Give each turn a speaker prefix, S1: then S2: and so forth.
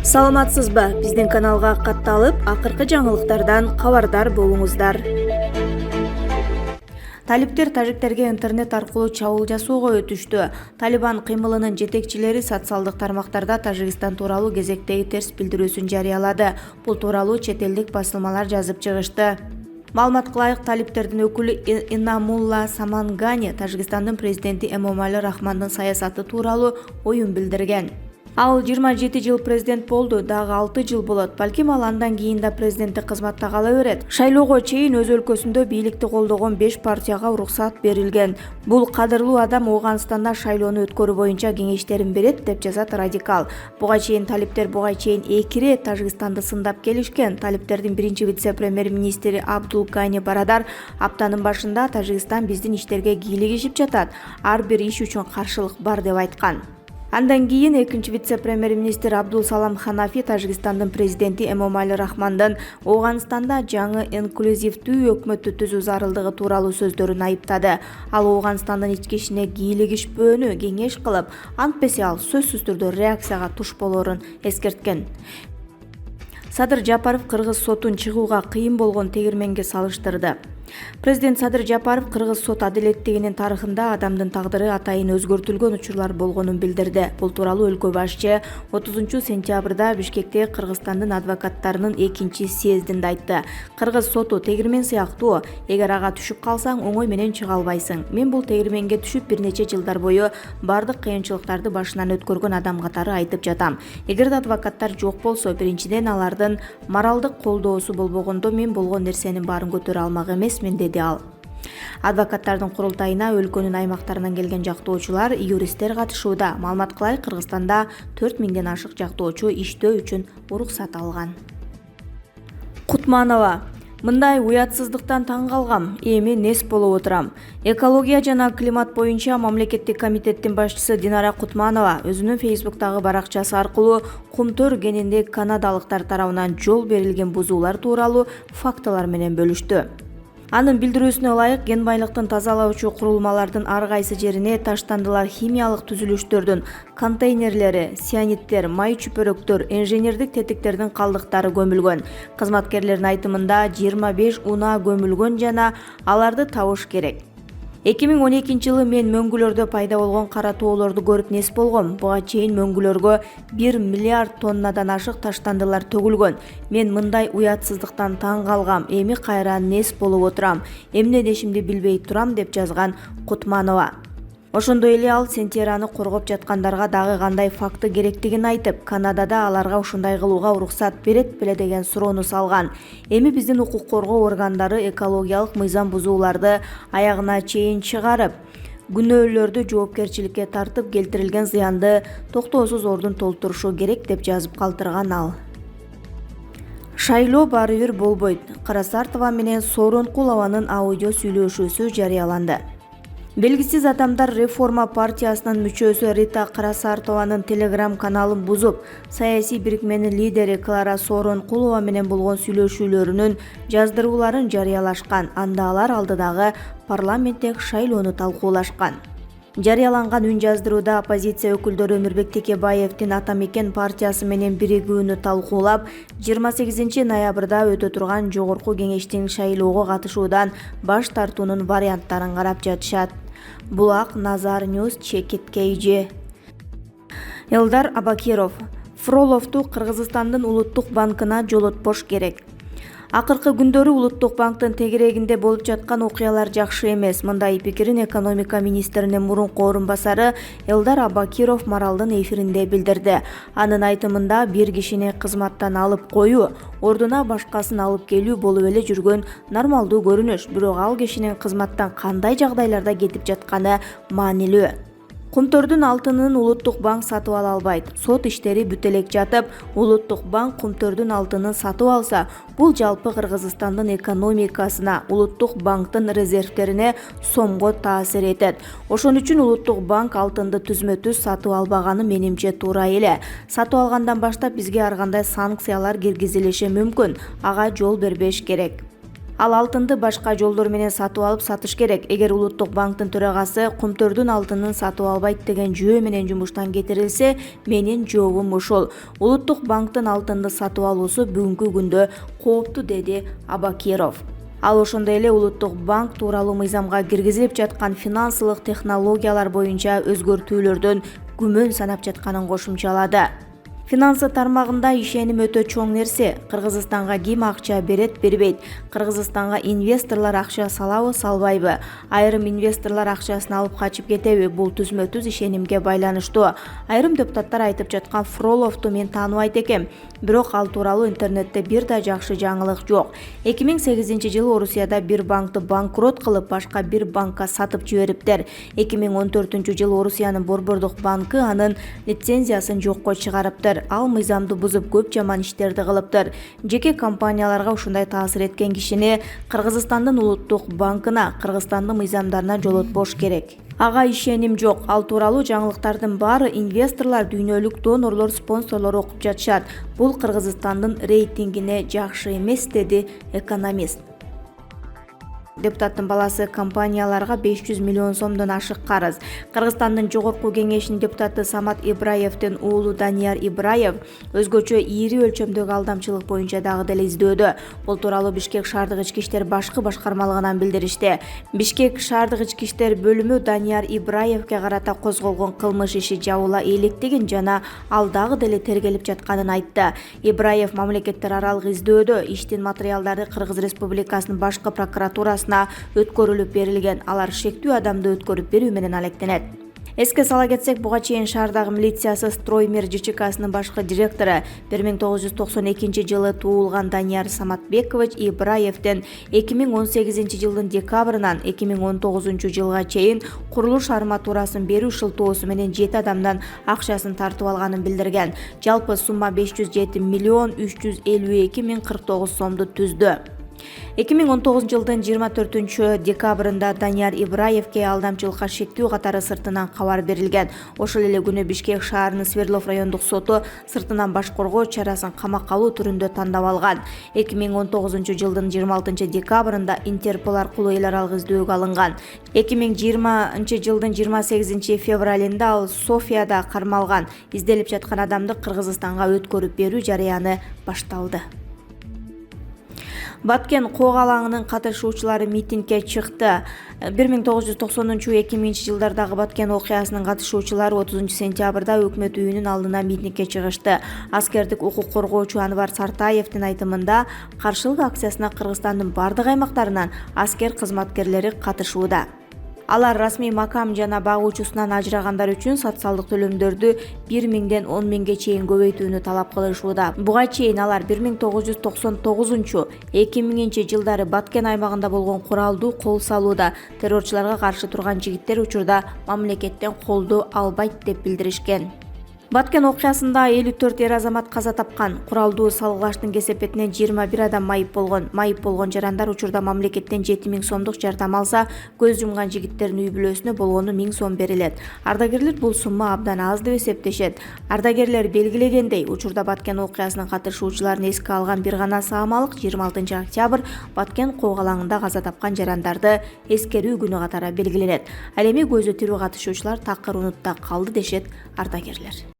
S1: Саламатсызбы? Биздин каналга катталып, акыркы жаңылыктардан кабардар болуңуздар. Талиптер тажиктерге интернет аркылуу чабуул жасоого өтүштү. Талибан кыймылынын жетекчилери социалдык тармактарда Тажикстан тууралуу кезектеги терс билдирүүсүн жарыялады. Бул тууралуу чет элдик басылмалар жазып чыгышты. Маалымат кылайык, талиптердин өкүлү Инамулла Самангани Тажикстандын президенти Эмомали Рахмандын саясаты тууралуу оюн билдирген. Ал 27 жыл президент болду, дагы 6 жыл болот. Балким ал андан кийин да президенттик кызматта кала берет. Шайлоого чейин өз өлкөсүндө бийликти колдогон 5 партияга уруксат берилген. Бул кадырлуу адам Ооганстанда шайлоону өткөрүү боюнча кеңештерин берет, деп жазат Радикал. Буга чейин талиптер 2 ирет Тажикстанды сындап келишкен. Талиптердин биринчи вице-премьер-министри Абдул Гани Барадар аптанын башында Тажикстан биздин иштерге кийлигишип жатат, ар бир иш үчүн каршылык бар деп айткан. Андан кийин экинчи вице-премьер-министр Абдул Салам Ханафи Тажикстандын президенти Эмомали Рахмандын Ооганстанда жаңы инклюзивдүү өкмөттү түзүү зарылдыгы тууралуу сөздөрүн айыптады. Ал Ооганстандын ички ишине кийлигишпөөнү кеңеш кылып, антпесе ал сөзсүз түрдө реакцияга туш болоорун эскерткен. Садыр Жапаров Кыргыз сотун чыгууга кыйын болгон тегирменге салыштырды. Президент Садыр Жапаров Кыргыз сот адилеттигинин тарыхында адамдын тагдыры атайын өзгөртүлгөн учурлар болгонун билдирди. Бул тууралуу өлкө башчы 30 сентябрда Бишкекте Кыргызстандын адвокаттарынын 2-съездинде айтты. Кыргыз соту тегирмен сыяктуу, эгер ага түшүп калсаң оңой менен чыга албайсың. Мен бул тегирменге түшүп бир нече жылдар бою бардык кыйынчылыктарды башынан өткөргөн адам катары айтып жатам. Эгерде адвокаттар жок болсо, биринчиден алардын моралдык колдоосу болбогондо мен болгон нерсенин баарын көтөрө алмак эмес, деди ал. Адвокаттардын курултайына өлкөнүн аймактарынан келген жактоочулар, юристтер катышууда. Маалымат кылайык, Кыргызстанда 4000ден ашык жактоочу иштөө үчүн уруксат алган. Кутманова: мындай уятсыздыктан таң калгам, эми нес болуп отурам. Экология жана климат боюнча мамлекеттик комитеттин башчысы Динара Кутманова өзүнүн Фейсбуктагы баракчасы аркылуу Кумтөр кенинде канадалыктар тарабынан жол берилген бузуулар тууралуу фактылар менен бөлүштү. Анын билдирүүсүнө ылайык, кен байлыктын тазалоочу курулмалардын ар кайсы жерине таштандылар химиялык түзүлүштөрдүн контейнерлери, цианиттер, май чүпөрөктөр, инженердик тетиктердин калдыктары көмүлгөн. Кызматкерлердин айтымында 25 унаа көмүлгөн жана аларды табыш керек. 2012-жылы мен мөңгүлөрдө пайда болгон кара тоолорду көрүп нес болгом. Буга чейин мөңгүлөргө 1 миллиард тоннадан ашык таштандылар төгүлгөн. Мен мындай уятсыздыктан таң калгам, эми кайра нес болуп отурам. Эмне дешимди билбей турам, деп жазган Кутманова. Ошондой эле ал Сентераны коргоп жаткандарга дагы кандай факты керектигин айтып, Канадада аларга ушундай кылууга уруксат берет беле деген суроону салган. Эми биздин укук коргоо органдары экологиялык мыйзам бузууларды аягына чейин чыгарып, күнөөлөрдү жоопкерчиликке тартып, келтирилген зыянды токтоосуз ордун толтурушу керек, деп жазып калтырган ал. Шайлоо баары бир болбойт. Карасартова менен Сооронкул Кулованын аудио сүйлөшүүсү жарыяланды. Белгисиз адамдар Реформа партиясынын мүчөсү Рита Карасартованын телеграм-каналын бузуп, саясий бирикменин лидери Клара Сооронкулова менен болгон сүйлөшүүлөрүнүн жаздырууларын жарыялашкан. Анда алар алдыдагы парламенттик шайлоону талкуулашкан. Жарыяланган үн жаздырууда оппозиция өкүлдөрү Өмүрбек Текебаевдин Ата Мекен партиясы менен биригүүнү талкуулап, 28 ноябрда өтө турган жогорку кеңештин шайлоого катышуудан баш тартуунун варианттарын карап жатышат. Булак Назар Ньюс чекиткейжи. Элдар Абакиров: Фроловду Кыргызстандын Улуттук банкына жолотпош керек. Акыркы күндөрү Улуттук банктын тегерегинде болуп жаткан окуялар жакшы эмес. Мындай пикирин экономика министринин мурунку орун басары Элдар Абакиров Маралдын эфиринде билдирди. Анын айтымында, бир кишини кызматтан алып коюу, ордуна башкасын алып келүү болуп эле жүргөн нормалдуу көрүнүш. Бирок ал кишинин кызматтан кандай жагдайларда кетип жатканы маанилүү. Кумтөрдүн алтынын Улуттук банк сатып ала албайт. Сот иштери бүтө элек жатып, Улуттук банк Кумтөрдүн алтынын сатып алса, бул жалпы Кыргызстандын экономикасына, Улуттук банктын резервтерине сомго таасир этет. Ошон үчүн Улуттук банк алтынды түзмө-түз сатып албаганы менимче туура эле. Сатып алгандан баштап бизге ар кандай санкциялар киргизилиши мүмкүн. Ага жол бербеш керек. Ал алтынды башка жолдор менен сатып алып сатыш керек. Эгер Улуттук банктын төрагасы Кумтөрдүн алтынын сатып албайт деген жөө менен жумуштан кетирилсе, менин жообум ушул. Улуттук банктын алтынды сатып алуусу бүгүнкү күндө кооптуу, деди Абакиров. Ал ошондой эле Улуттук банк тууралуу мыйзамга киргизилип жаткан финансылык технологиялар боюнча өзгөртүүлөрдөн күмөн санап жатканын кошумчалады. Финансы тармагында ишеним өтө чоң нерсе. Кыргызстанга ким акча берет, бербейт? Кыргызстанга инвесторлор акча салабы, салбайбы? Айрым инвесторлор акчасын алып качып кетеби? Бул түзмө-түз ишенимге байланыштуу. Айрым депутаттар айтып жаткан Фроловду мен тааныбайт экем. Бирок ал тууралуу интернетте бир да жакшы жаңылык жок. 2008-жылы Орусияда бир банкты банкрот кылып, башка бир банкка сатып жибериптер. 2014-жылы Орусиянын Борбордук банкы анын лицензиясын жокко чыгарыптыр. Ал мыйзамды бузуп көп жаман иштерди кылыптыр. Жеке компанияларга ушундай таасир эткен кишини Кыргызстандын Улуттук банкына, Кыргызстандын мыйзамдарына жолотпош керек. Ага ишеним жок. Ал тууралуу жаңылыктардын баары инвесторлор, дүйнөлүк донорлор, спонсорлор окуп жатышат. Бул Кыргызстандын рейтингине жакшы эмес, деди экономист. Депутаттын баласы компанияларга 500 миллион сомдон ашык карыз. Кыргызстандын Жогорку кеңешинин депутаты Самат Ибраевдин уулу Данияр Ибраев өзгөчө ири өлчөмдөгү алдамчылык боюнча дагы деле издөөдө. Бул тууралуу Бишкек шаардык ички иштер башкы башкармалыгынан билдиришти. Бишкек шаардык ички иштер бөлүмү Данияр Ибраевге карата козголгон кылмыш иши жабыла электигин жана ал дагы деле тергелип жатканын айтты. Ибраев мамлекеттер аралык издөөдө иштин материалдары Кыргыз Республикасынын башкы прокуратурасына өткөрүлүп берилген. Алар шектүү адамды өткөрүп берүү менен алектенет. Эске сала кетсек, буга чейин шаардагы милициясы Строймер ЖЧКсынын башкы директору 1992-жылы туулган Данияр Саматбекович Ибраевден 2018-жылдын декабрынан 2019-жылга чейин курулуш арматурасын берүү шылтоосу менен 7 адамдан акчасын тартып алганын билдирген. Жалпы сумма 507 миллион 352 миң 49 сомду түздү. 2019-жылдын 24 декабрында Данияр Ибраевге алдамчылыкка шектүү катары сыртынан кабар берилген. Ошол эле күнү Бишкек шаарынын Свердлов райондук соту сыртынан баш коргоо чарасын камакка алуу түрүндө тандап алган. 2019-жылдын 26 декабрында Интерпол аркылуу эл аралык издөөгө алынган. 2020-жылдын 28 февралында ал Софияда кармалган. Изделип жаткан адамды Кыргызстанга өткөрүп берүү жарыяны башталды. Баткен Когалаңынын катышуучулары митингге чыкты. 1990-2000 жылдардагы Баткен окуясынын катышуучулары 30 сентябрда өкмөт үйүнүн алдына митингге чыгышты. Аскердик укук коргоочу Анвар Сартаевдин айтымында, каршылык акциясына Кыргызстандын бардык аймактарынан аскер кызматкерлери катышууда. Алар расмий макам жана багуучусунан ажырагандар үчүн социалдык төлөмдөрдү 1 миңден 10 миңге чейин көбөйтүүнү талап кылышууда. Буга чейин алар 1999-2000 жылдары Баткен аймагында болгон куралдуу кол салууда террорчуларга каршы турган жигиттер учурда мамлекеттен колдоо албайт деп билдиришкен. Баткен окуясында 54 эр азамат каза тапкан. Куралдуу салгылаштын кесепетинен 21 адам майып болгон. Майып болгон жарандар учурда мамлекеттен 7 миң сомдук жардам алса, көз жумган жигиттердин үй бүлөсүнө болгону 1000 сом берилет. Ардагерлер бул сумма абдан аз деп эсептешет. Ардагерлер белгилегендей, учурда Баткен окуясынын катышуучуларын эске алган бир гана саамалык 26 октябрь Баткен Когалаңында каза тапкан жарандарды эскерүү күнү катары белгиленет. Ал эми көзү тирүү катышуучулар такыр унутта калды, дешет ардагерлер.